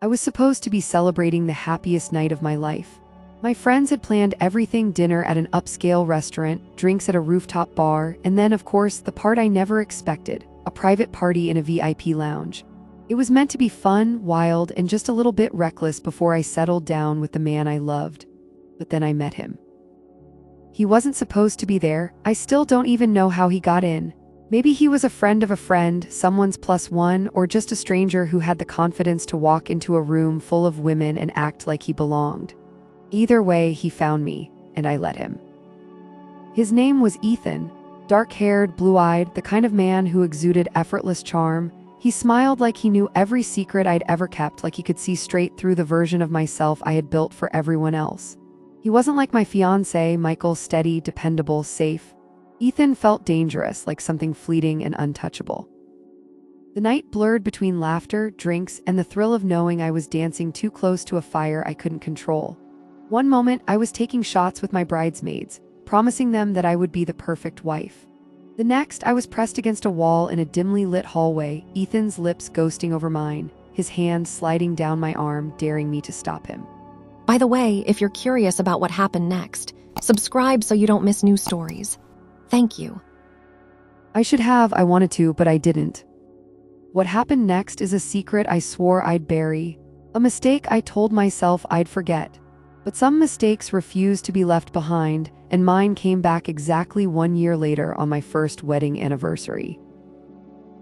I was supposed to be celebrating the happiest night of my life. My friends had planned everything: dinner at an upscale restaurant, drinks at a rooftop bar, and then, of course, the part I never expected, a private party in a VIP lounge. It was meant to be fun, wild, and just a little bit reckless before I settled down with the man I loved. But then I met him. He wasn't supposed to be there. I still don't even know how he got in. Maybe he was a friend of a friend, someone's plus one, or just a stranger who had the confidence to walk into a room full of women and act like he belonged. Either way, he found me, and I let him. His name was Ethan. Dark-haired, blue-eyed, the kind of man who exuded effortless charm. He smiled like he knew every secret I'd ever kept, like he could see straight through the version of myself I had built for everyone else. He wasn't like my fiancé, Michael, steady, dependable, safe. Ethan felt dangerous, like something fleeting and untouchable. The night blurred between laughter, drinks, and the thrill of knowing I was dancing too close to a fire I couldn't control. One moment, I was taking shots with my bridesmaids, promising them that I would be the perfect wife. The next, I was pressed against a wall in a dimly lit hallway, Ethan's lips ghosting over mine, his hand sliding down my arm, daring me to stop him. By the way, if you're curious about what happened next, subscribe so you don't miss new stories. Thank you. I should have, I wanted to, but I didn't. What happened next is a secret I swore I'd bury, a mistake I told myself I'd forget. But some mistakes refuse to be left behind, and mine came back exactly 1 year later on my first wedding anniversary.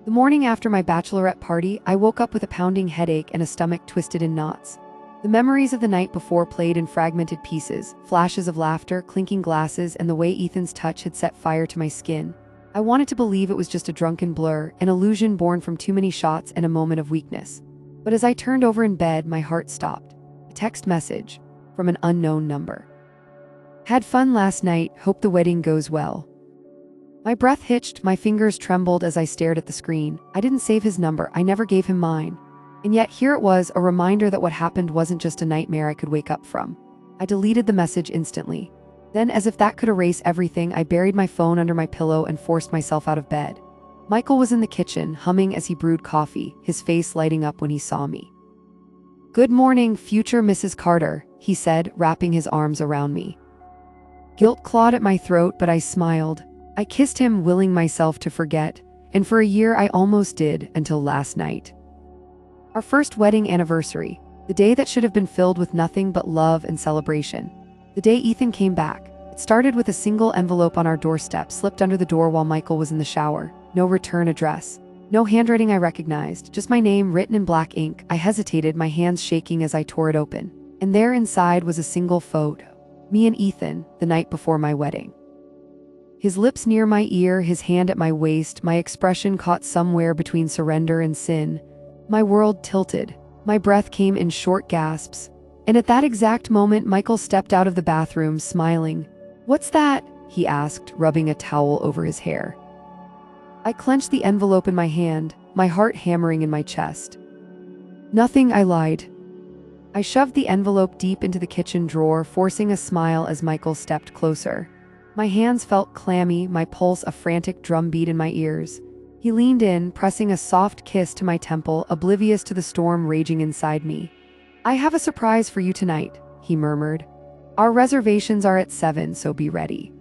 The morning after my bachelorette party, I woke up with a pounding headache and a stomach twisted in knots. The memories of the night before played in fragmented pieces, flashes of laughter, clinking glasses, and the way Ethan's touch had set fire to my skin. I wanted to believe it was just a drunken blur, an illusion born from too many shots and a moment of weakness. But as I turned over in bed, my heart stopped. A text message from an unknown number. Had fun last night, hope the wedding goes well. My breath hitched, my fingers trembled as I stared at the screen. I didn't save his number, I never gave him mine. And yet here it was, a reminder that what happened wasn't just a nightmare I could wake up from. I deleted the message instantly. Then, as if that could erase everything, I buried my phone under my pillow and forced myself out of bed. Michael was in the kitchen, humming as he brewed coffee, his face lighting up when he saw me. "Good morning, future Mrs. Carter," he said, wrapping his arms around me. Guilt clawed at my throat, but I smiled. I kissed him, willing myself to forget, and for a year I almost did, until last night. Our first wedding anniversary, the day that should have been filled with nothing but love and celebration. The day Ethan came back. It started with a single envelope on our doorstep, slipped under the door while Michael was in the shower. No return address. No handwriting I recognized, just my name written in black ink. I hesitated, my hands shaking as I tore it open. And there inside was a single photo. Me and Ethan, the night before my wedding. His lips near my ear, his hand at my waist, my expression caught somewhere between surrender and sin. My world tilted. My breath came in short gasps. And at that exact moment, Michael stepped out of the bathroom, smiling. "What's that?" he asked, rubbing a towel over his hair. I clenched the envelope in my hand, my heart hammering in my chest. "Nothing," I lied. I shoved the envelope deep into the kitchen drawer, forcing a smile as Michael stepped closer. My hands felt clammy, my pulse a frantic drumbeat in my ears. He leaned in, pressing a soft kiss to my temple, oblivious to the storm raging inside me. "I have a surprise for you tonight," he murmured. "Our reservations are at 7, so be ready."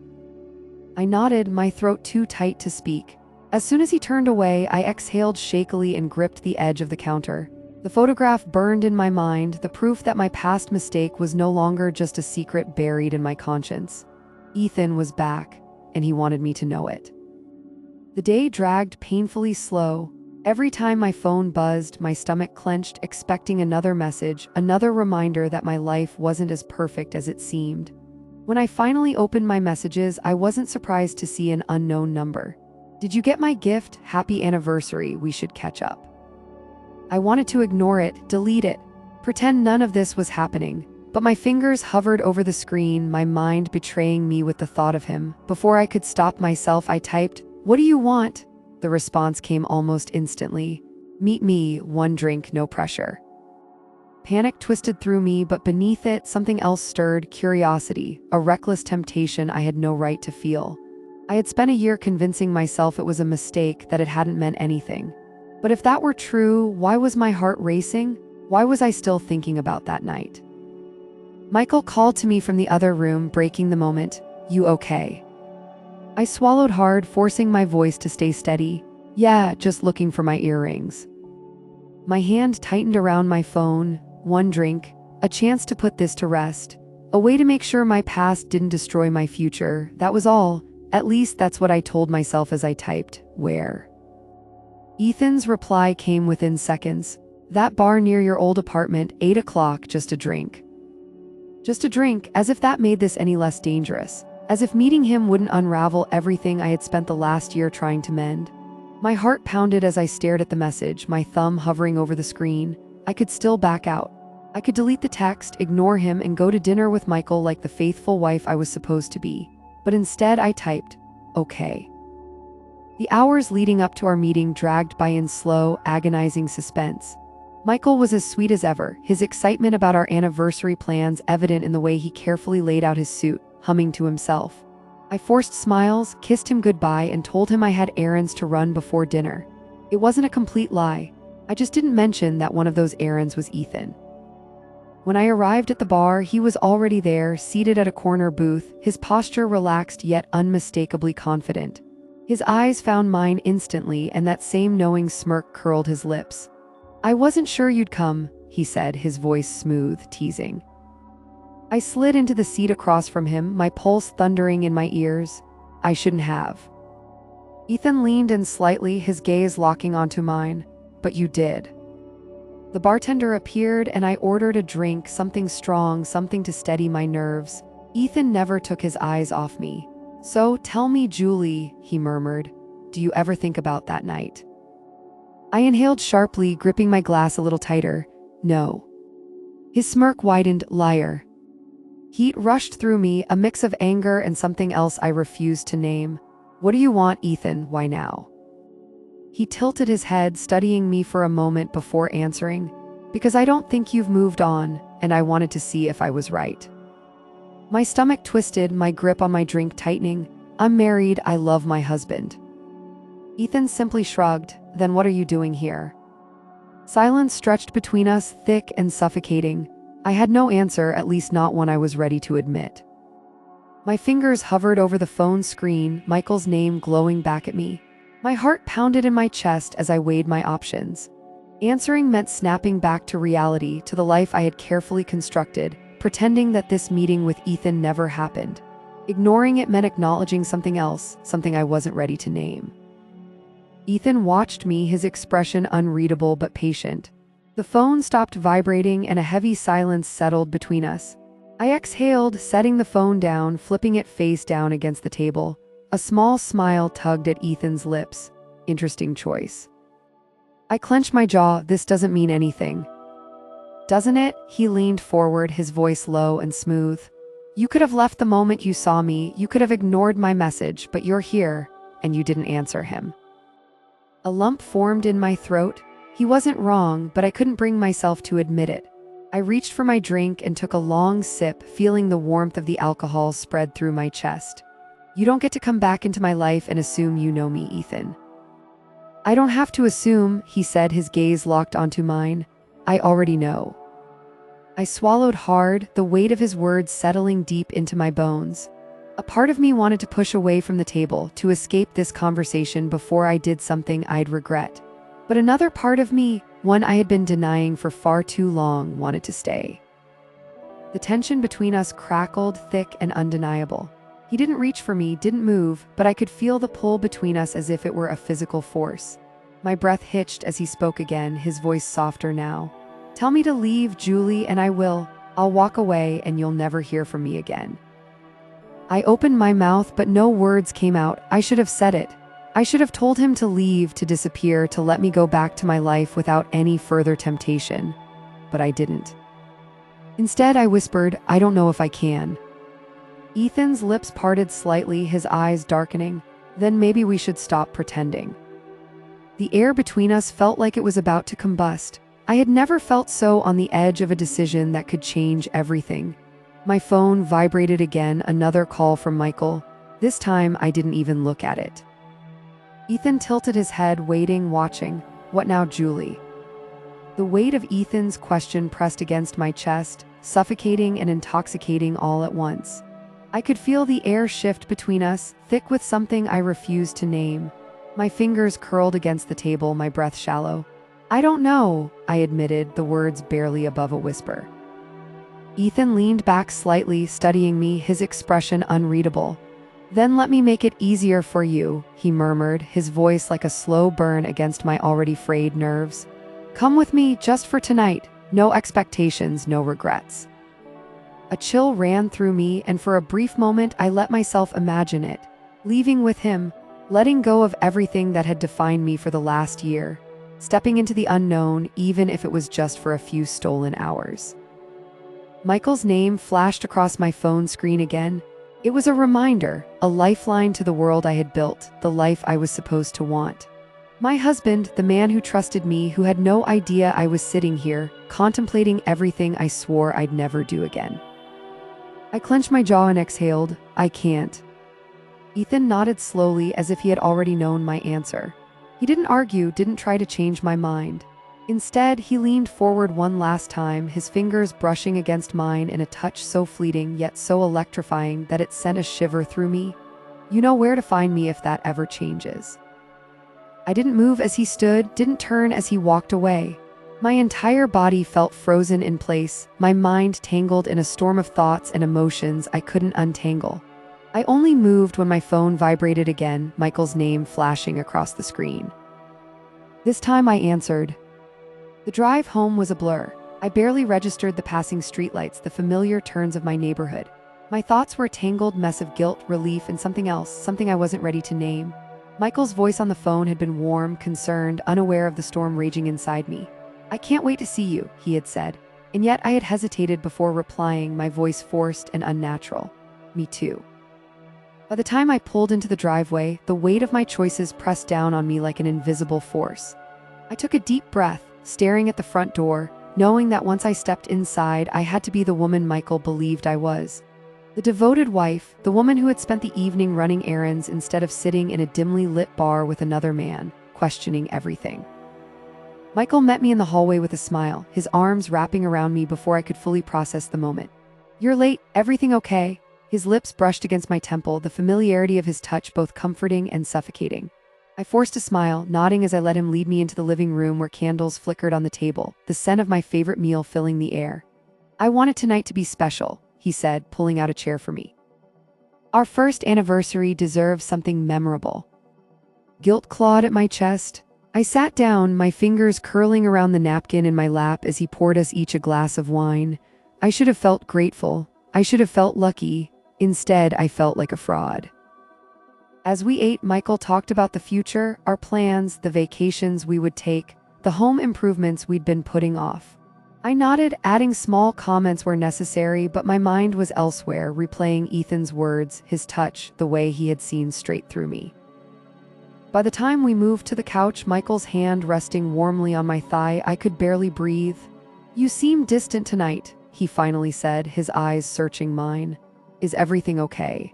I nodded, my throat too tight to speak. As soon as he turned away, I exhaled shakily and gripped the edge of the counter. The photograph burned in my mind, the proof that my past mistake was no longer just a secret buried in my conscience. Ethan was back, and he wanted me to know it. The day dragged painfully slow. Every time my phone buzzed, my stomach clenched, expecting another message, another reminder that my life wasn't as perfect as it seemed. When I finally opened my messages, I wasn't surprised to see an unknown number. "Did you get my gift? Happy anniversary, we should catch up." I wanted to ignore it, delete it, pretend none of this was happening. But my fingers hovered over the screen, my mind betraying me with the thought of him. Before I could stop myself, I typed, "What do you want?" The response came almost instantly. "Meet me, 1 drink, no pressure." Panic twisted through me, but beneath it, something else stirred: curiosity, a reckless temptation I had no right to feel. I had spent a year convincing myself it was a mistake, that it hadn't meant anything. But if that were true, why was my heart racing? Why was I still thinking about that night? Michael called to me from the other room, breaking the moment. You okay? I swallowed hard, forcing my voice to stay steady. Yeah, just looking for my earrings. My hand tightened around my phone. One drink, a chance to put this to rest. A way to make sure my past didn't destroy my future. That was all. At least that's what I told myself as I typed, where? Ethan's reply came within seconds. That bar near your old apartment, 8 o'clock, just a drink. Just a drink, as if that made this any less dangerous. As if meeting him wouldn't unravel everything I had spent the last year trying to mend. My heart pounded as I stared at the message, my thumb hovering over the screen. I could still back out. I could delete the text, ignore him, and go to dinner with Michael like the faithful wife I was supposed to be. But instead I typed, okay. The hours leading up to our meeting dragged by in slow, agonizing suspense. Michael was as sweet as ever, his excitement about our anniversary plans evident in the way he carefully laid out his suit, humming to himself. I forced smiles, kissed him goodbye, and told him I had errands to run before dinner. It wasn't a complete lie. I just didn't mention that one of those errands was Ethan. When I arrived at the bar, he was already there, seated at a corner booth, his posture relaxed yet unmistakably confident. His eyes found mine instantly, and that same knowing smirk curled his lips. I wasn't sure you'd come, he said, his voice smooth, teasing. I slid into the seat across from him, my pulse thundering in my ears. I shouldn't have. Ethan leaned in slightly, his gaze locking onto mine. But you did. The bartender appeared and I ordered a drink, something strong, something to steady my nerves. Ethan never took his eyes off me. So, tell me, Julie, he murmured, do you ever think about that night? I inhaled sharply, gripping my glass a little tighter. No. His smirk widened. Liar. Heat rushed through me, a mix of anger and something else I refused to name. What do you want, Ethan? Why now? He tilted his head, studying me for a moment before answering. Because I don't think you've moved on, and I wanted to see if I was right. My stomach twisted, my grip on my drink tightening. I'm married, I love my husband. Ethan simply shrugged. Then what are you doing here? Silence stretched between us, thick and suffocating. I had no answer, at least not one I was ready to admit. My fingers hovered over the phone screen, Michael's name glowing back at me. My heart pounded in my chest as I weighed my options. Answering meant snapping back to reality, to the life I had carefully constructed, pretending that this meeting with Ethan never happened. Ignoring it meant acknowledging something else, something I wasn't ready to name. Ethan watched me, his expression unreadable but patient. The phone stopped vibrating and a heavy silence settled between us. I exhaled, setting the phone down, flipping it face down against the table. A small smile tugged at Ethan's lips. Interesting choice. I clenched my jaw. This doesn't mean anything. Doesn't it? He leaned forward, his voice low and smooth. You could have left the moment you saw me, you could have ignored my message, but you're here, and you didn't answer him. A lump formed in my throat. He wasn't wrong, but I couldn't bring myself to admit it. I reached for my drink and took a long sip, feeling the warmth of the alcohol spread through my chest. You don't get to come back into my life and assume you know me, Ethan. I don't have to assume, he said, his gaze locked onto mine. I already know. I swallowed hard, the weight of his words settling deep into my bones. A part of me wanted to push away from the table, to escape this conversation before I did something I'd regret. But another part of me, one I had been denying for far too long, wanted to stay. The tension between us crackled, thick and undeniable. He didn't reach for me, didn't move, but I could feel the pull between us as if it were a physical force. My breath hitched as he spoke again, his voice softer now. Tell me to leave, Julie, and I will. I'll walk away and you'll never hear from me again. I opened my mouth, but no words came out. I should have said it. I should have told him to leave, to disappear, to let me go back to my life without any further temptation. But I didn't. Instead, I whispered, I don't know if I can. Ethan's lips parted slightly, his eyes darkening. Then maybe we should stop pretending. The air between us felt like it was about to combust. I had never felt so on the edge of a decision that could change everything. My phone vibrated again, another call from Michael. This time, I didn't even look at it. Ethan tilted his head, waiting, watching. What now, Julie? The weight of Ethan's question pressed against my chest, suffocating and intoxicating all at once. I could feel the air shift between us, thick with something I refused to name. My fingers curled against the table, my breath shallow. "I don't know," I admitted, the words barely above a whisper. Ethan leaned back slightly, studying me, his expression unreadable. "Then let me make it easier for you," he murmured, his voice like a slow burn against my already frayed nerves. "Come with me just for tonight. No expectations, no regrets." A chill ran through me, and for a brief moment I let myself imagine it. Leaving with him, letting go of everything that had defined me for the last year. Stepping into the unknown, even if it was just for a few stolen hours. Michael's name flashed across my phone screen again. It was a reminder, a lifeline to the world I had built, the life I was supposed to want. My husband, the man who trusted me, who had no idea I was sitting here, contemplating everything I swore I'd never do again. I clenched my jaw and exhaled, "I can't." Ethan nodded slowly, as if he had already known my answer. He didn't argue, didn't try to change my mind. Instead, he leaned forward one last time, his fingers brushing against mine in a touch so fleeting yet so electrifying that it sent a shiver through me. "You know where to find me if that ever changes." I didn't move as he stood, didn't turn as he walked away. My entire body felt frozen in place, my mind tangled in a storm of thoughts and emotions I couldn't untangle. I only moved when my phone vibrated again, Michael's name flashing across the screen. This time I answered. The drive home was a blur. I barely registered the passing streetlights, the familiar turns of my neighborhood. My thoughts were a tangled mess of guilt, relief, and something else, something I wasn't ready to name. Michael's voice on the phone had been warm, concerned, unaware of the storm raging inside me. "I can't wait to see you," he had said. And yet I had hesitated before replying, my voice forced and unnatural. "Me too." By the time I pulled into the driveway, the weight of my choices pressed down on me like an invisible force. I took a deep breath, staring at the front door, knowing that once I stepped inside, I had to be the woman Michael believed I was. The devoted wife, the woman who had spent the evening running errands instead of sitting in a dimly lit bar with another man, questioning everything. Michael met me in the hallway with a smile, his arms wrapping around me before I could fully process the moment. "You're late, everything okay?" His lips brushed against my temple, the familiarity of his touch both comforting and suffocating. I forced a smile, nodding as I let him lead me into the living room where candles flickered on the table, the scent of my favorite meal filling the air. "I wanted tonight to be special," he said, pulling out a chair for me. "Our first anniversary deserves something memorable." Guilt clawed at my chest. I sat down, my fingers curling around the napkin in my lap as he poured us each a glass of wine. I should have felt grateful. I should have felt lucky. Instead, I felt like a fraud. As we ate, Michael talked about the future, our plans, the vacations we would take, the home improvements we'd been putting off. I nodded, adding small comments where necessary, but my mind was elsewhere, replaying Ethan's words, his touch, the way he had seen straight through me. By the time we moved to the couch, Michael's hand resting warmly on my thigh, I could barely breathe. "You seem distant tonight," he finally said, his eyes searching mine. "Is everything okay?"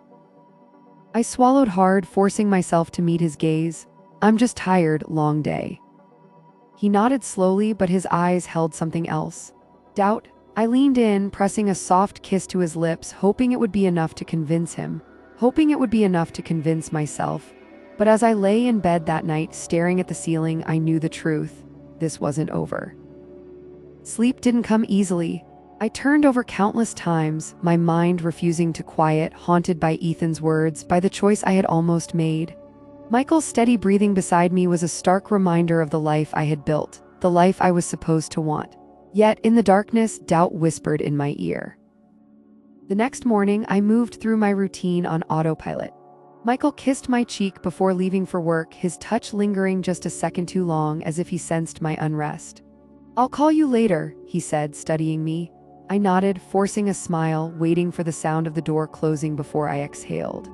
I swallowed hard, forcing myself to meet his gaze. "I'm just tired, long day." He nodded slowly, but his eyes held something else. Doubt. I leaned in, pressing a soft kiss to his lips, hoping it would be enough to convince him, hoping it would be enough to convince myself. But as I lay in bed that night, staring at the ceiling, I knew the truth. This wasn't over. Sleep didn't come easily. I turned over countless times, my mind refusing to quiet, haunted by Ethan's words, by the choice I had almost made. Michael's steady breathing beside me was a stark reminder of the life I had built, the life I was supposed to want. Yet, in the darkness, doubt whispered in my ear. The next morning, I moved through my routine on autopilot. Michael kissed my cheek before leaving for work, his touch lingering just a second too long, as if he sensed my unrest. "I'll call you later," he said, studying me. I nodded, forcing a smile, waiting for the sound of the door closing before I exhaled.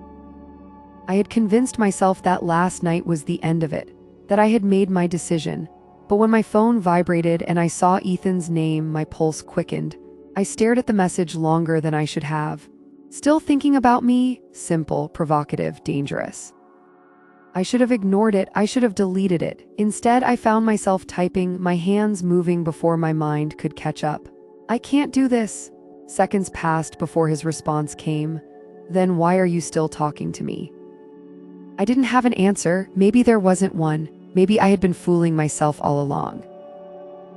I had convinced myself that last night was the end of it, that I had made my decision. But when my phone vibrated and I saw Ethan's name, my pulse quickened. I stared at the message longer than I should have. "Still thinking about me?" Simple, provocative, dangerous. I should have ignored it, I should have deleted it. Instead, I found myself typing, my hands moving before my mind could catch up. I can't do this. Seconds passed before his response came. Then why are you still talking to me? I didn't have an answer. Maybe there wasn't one. Maybe I had been fooling myself all along.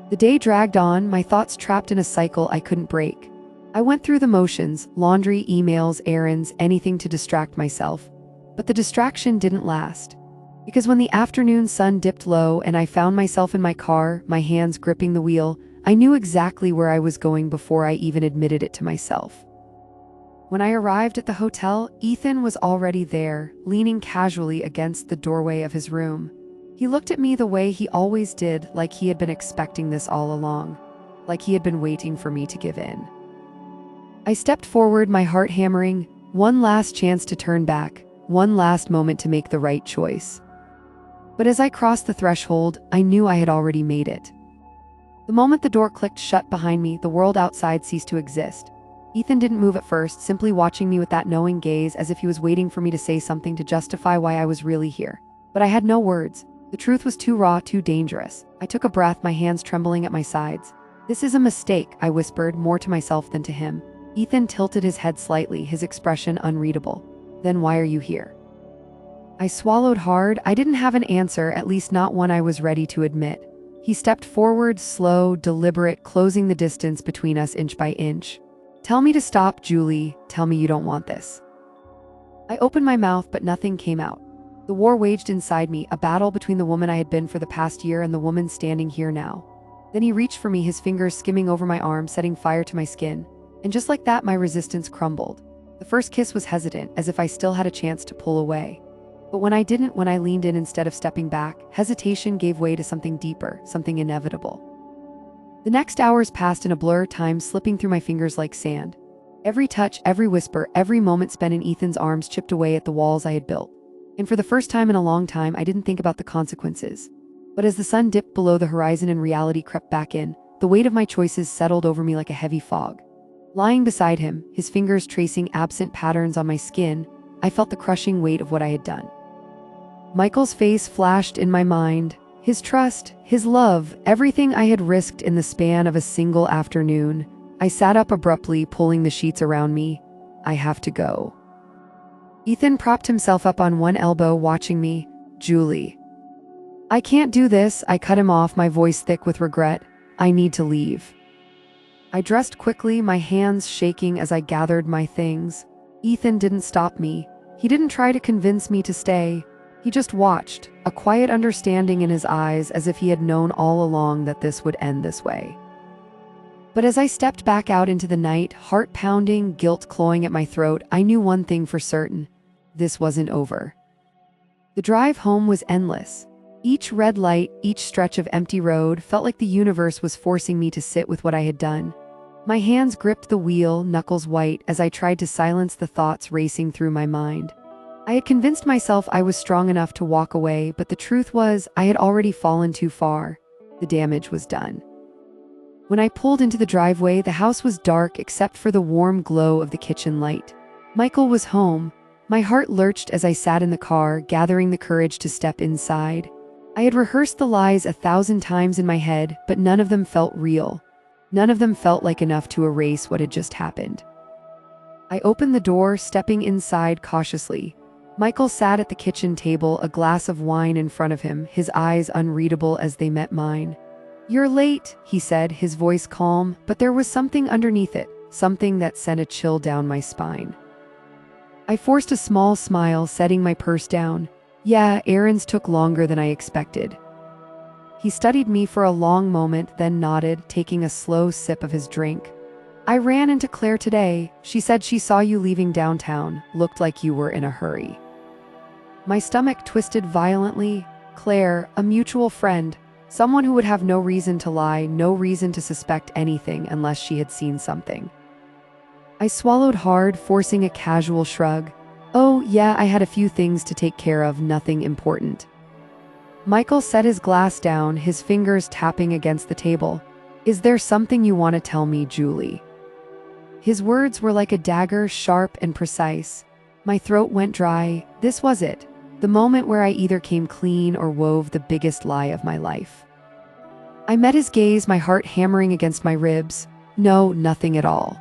The day dragged on, my thoughts trapped in a cycle I couldn't break. I went through the motions, laundry, emails, errands, anything to distract myself. But the distraction didn't last. Because when the afternoon sun dipped low and I found myself in my car, my hands gripping the wheel, I knew exactly where I was going before I even admitted it to myself. When I arrived at the hotel, Ethan was already there, leaning casually against the doorway of his room. He looked at me the way he always did, like he had been expecting this all along, like he had been waiting for me to give in. I stepped forward, my heart hammering, one last chance to turn back, one last moment to make the right choice. But as I crossed the threshold, I knew I had already made it. The moment the door clicked shut behind me, the world outside ceased to exist. Ethan didn't move at first, simply watching me with that knowing gaze as if he was waiting for me to say something to justify why I was really here. But I had no words. The truth was too raw, too dangerous. I took a breath, my hands trembling at my sides. "This is a mistake," I whispered, more to myself than to him. Ethan tilted his head slightly, his expression unreadable. "Then why are you here?" I swallowed hard. I didn't have an answer, at least not one I was ready to admit. He stepped forward, slow, deliberate, closing the distance between us inch by inch. "Tell me to stop, Julie. Tell me you don't want this." I opened my mouth, but nothing came out. The war waged inside me, a battle between the woman I had been for the past year and the woman standing here now. Then he reached for me, his fingers skimming over my arm, setting fire to my skin. And just like that, my resistance crumbled. The first kiss was hesitant, as if I still had a chance to pull away. But when I didn't, when I leaned in instead of stepping back, hesitation gave way to something deeper, something inevitable. The next hours passed in a blur, time slipping through my fingers like sand. Every touch, every whisper, every moment spent in Ethan's arms chipped away at the walls I had built. And for the first time in a long time, I didn't think about the consequences. But as the sun dipped below the horizon and reality crept back in, the weight of my choices settled over me like a heavy fog. Lying beside him, his fingers tracing absent patterns on my skin, I felt the crushing weight of what I had done. Michael's face flashed in my mind. His trust, his love, everything I had risked in the span of a single afternoon. I sat up abruptly, pulling the sheets around me. "I have to go." Ethan propped himself up on one elbow, watching me. "Julie." "I can't do this," I cut him off, my voice thick with regret. "I need to leave." I dressed quickly, my hands shaking as I gathered my things. Ethan didn't stop me. He didn't try to convince me to stay. He just watched, a quiet understanding in his eyes, as if he had known all along that this would end this way. But as I stepped back out into the night, heart pounding, guilt clawing at my throat, I knew one thing for certain. This wasn't over. The drive home was endless. Each red light, each stretch of empty road felt like the universe was forcing me to sit with what I had done. My hands gripped the wheel, knuckles white, as I tried to silence the thoughts racing through my mind. I had convinced myself I was strong enough to walk away, but the truth was, I had already fallen too far. The damage was done. When I pulled into the driveway, the house was dark except for the warm glow of the kitchen light. Michael was home. My heart lurched as I sat in the car, gathering the courage to step inside. I had rehearsed the lies 1,000 times in my head, but none of them felt real. None of them felt like enough to erase what had just happened. I opened the door, stepping inside cautiously. Michael sat at the kitchen table, a glass of wine in front of him, his eyes unreadable as they met mine. "You're late," he said, his voice calm, but there was something underneath it, something that sent a chill down my spine. I forced a small smile, setting my purse down. "Yeah, errands took longer than I expected." He studied me for a long moment, then nodded, taking a slow sip of his drink. "I ran into Claire today. She said she saw you leaving downtown. Looked like you were in a hurry." My stomach twisted violently. Claire, a mutual friend, someone who would have no reason to lie, no reason to suspect anything unless she had seen something. I swallowed hard, forcing a casual shrug. "Oh, yeah, I had a few things to take care of, nothing important." Michael set his glass down, his fingers tapping against the table. "Is there something you want to tell me, Julie?" His words were like a dagger, sharp and precise. My throat went dry. This was it. The moment where I either came clean or wove the biggest lie of my life. I met his gaze, my heart hammering against my ribs. No, nothing at all.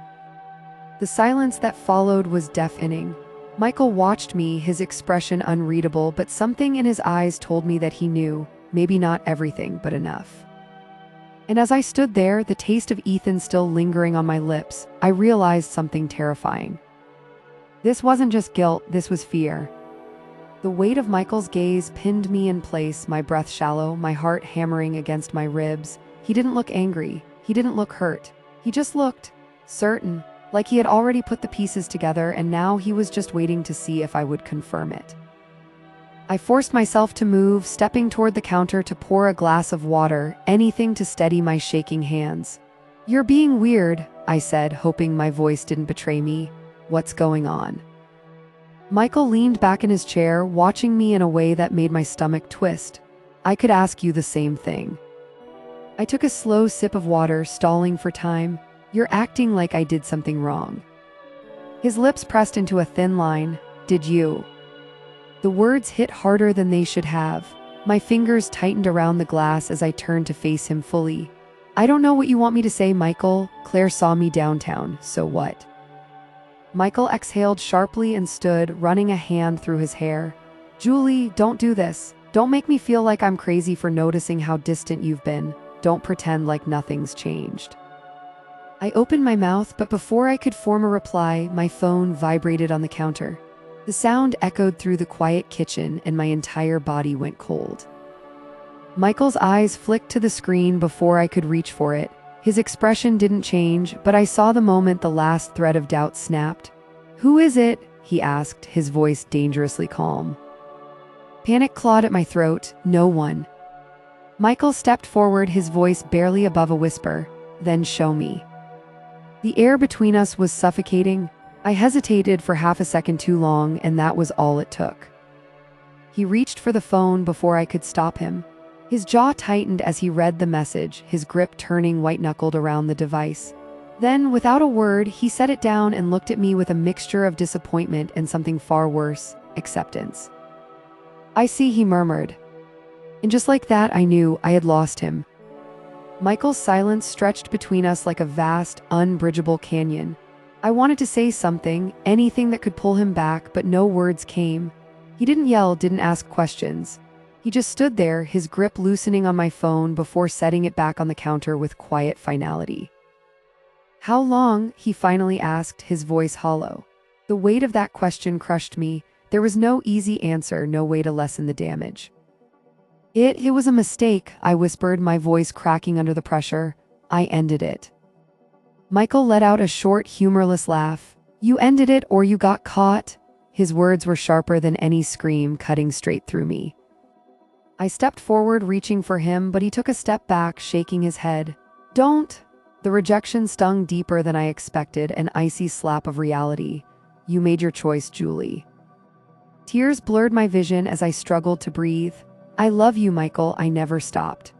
The silence that followed was deafening. Michael watched me, his expression unreadable, but something in his eyes told me that he knew, maybe not everything, but enough. And as I stood there, the taste of Ethan still lingering on my lips, I realized something terrifying. This wasn't just guilt, this was fear. The weight of Michael's gaze pinned me in place, my breath shallow, my heart hammering against my ribs. He didn't look angry, he didn't look hurt. He just looked certain, like he had already put the pieces together and now he was just waiting to see if I would confirm it. I forced myself to move, stepping toward the counter to pour a glass of water, anything to steady my shaking hands. "You're being weird," I said, hoping my voice didn't betray me. "What's going on?" Michael leaned back in his chair, watching me in a way that made my stomach twist. "I could ask you the same thing." I took a slow sip of water, stalling for time. "You're acting like I did something wrong." His lips pressed into a thin line. "Did you?" The words hit harder than they should have. My fingers tightened around the glass as I turned to face him fully. "I don't know what you want me to say, Michael. Claire saw me downtown, so what?" Michael exhaled sharply and stood, running a hand through his hair. "Julie, don't do this. Don't make me feel like I'm crazy for noticing how distant you've been. Don't pretend like nothing's changed." I opened my mouth, but before I could form a reply, my phone vibrated on the counter. The sound echoed through the quiet kitchen, and my entire body went cold. Michael's eyes flicked to the screen before I could reach for it. His expression didn't change, but I saw the moment the last thread of doubt snapped. "Who is it?" he asked, his voice dangerously calm. Panic clawed at my throat. "No one." Michael stepped forward, his voice barely above a whisper. "Then show me." The air between us was suffocating. I hesitated for half a second too long, and that was all it took. He reached for the phone before I could stop him. His jaw tightened as he read the message, his grip turning white-knuckled around the device. Then, without a word, he set it down and looked at me with a mixture of disappointment and something far worse, acceptance. "I see," he murmured. And just like that, I knew I had lost him. Michael's silence stretched between us like a vast, unbridgeable canyon. I wanted to say something, anything that could pull him back, but no words came. He didn't yell, didn't ask questions. He just stood there, his grip loosening on my phone before setting it back on the counter with quiet finality. "How long?" he finally asked, his voice hollow. The weight of that question crushed me. There was no easy answer, no way to lessen the damage. It was a mistake," I whispered, my voice cracking under the pressure. "I ended it." Michael let out a short, humorless laugh. "You ended it or you got caught?" His words were sharper than any scream, cutting straight through me. I stepped forward, reaching for him, but he took a step back, shaking his head. "Don't!" The rejection stung deeper than I expected, an icy slap of reality. "You made your choice, Julie." Tears blurred my vision as I struggled to breathe. "I love you, Michael," I never stopped.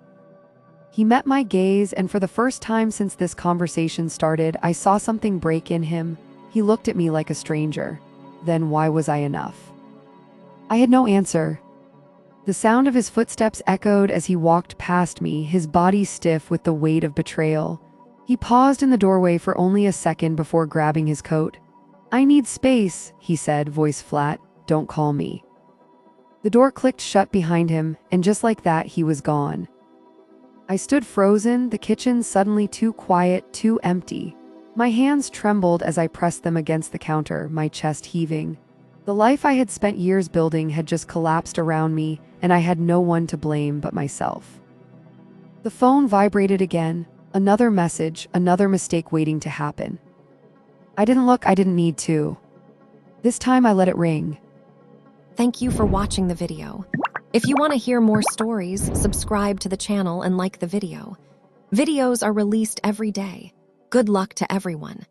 He met my gaze, and for the first time since this conversation started, I saw something break in him. He looked at me like a stranger. Then why was I enough? I had no answer. The sound of his footsteps echoed as he walked past me, his body stiff with the weight of betrayal. He paused in the doorway for only a second before grabbing his coat. "I need space," he said, voice flat. "Don't call me." The door clicked shut behind him, and just like that, he was gone. I stood frozen, the kitchen suddenly too quiet, too empty. My hands trembled as I pressed them against the counter, my chest heaving. The life I had spent years building had just collapsed around me, and I had no one to blame but myself. The phone vibrated again, another message, another mistake waiting to happen. I didn't look, I didn't need to. This time I let it ring. Thank you for watching the video. If you want to hear more stories, subscribe to the channel and like the video. Videos are released every day. Good luck to everyone.